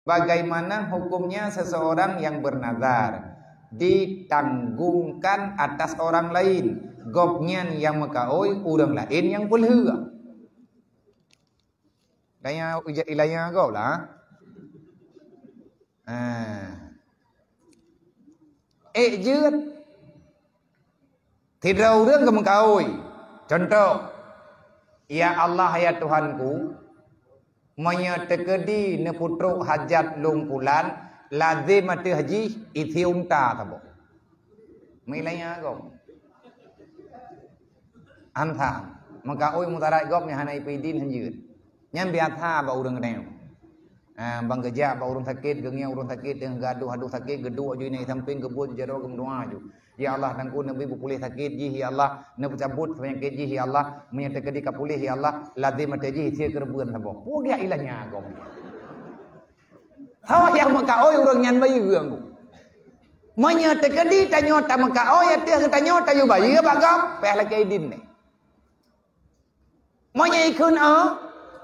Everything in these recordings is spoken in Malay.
Bagaimana hukumnya seseorang yang bernazar ditanggungkan atas orang lain, gopnyan yang mekaoi orang lain yang pelhua. Daya ilahnya kau lah. Ejut tidak orang ke mekaoi. Contoh, ya Allah ya Tuhanku, menyetekedi ne putruk hajat lungkulan lazim mati haji iti unta tabo. Milanya kau. Antha maka oi mutarai gop ni hanai pidin hanjut. Nyam biasa ba urang kedeng. Bang geja ba urang sakit gengnya urang sakit dengan gaduh hadu sakit gedu aju ni samping kebut jaro gem doa aju. Ya Allah tangku nabi pulih sakit ji ya Allah ne cabut penyakit ji ya Allah menyetekedi ka pulih ya Allah lazim mati ji iti kerbuan tabo. Pugia ilahnya gop. Hawa yang maka oi urang nyan bayi urang. Menyetekedi tanyota maka oi ati tanyota yu bayi ba gop peh lagi din ni. Monya ikun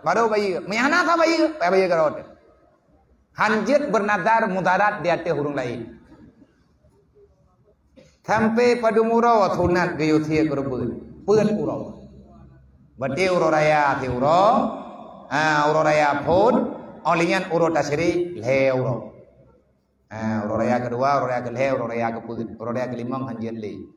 baru bayi, menyana apa bayi, bayi kerot. Hanjit bernazar mudarat di hati hurung lain. Sampai pada murau thunat gayuthia kerbun, pun urau. Berarti urau raya ti urau raya pun, olingan urau tasiri le urau. Urau raya kedua, urau raya kelih, urau raya kepun, urau raya kelima hanjit le.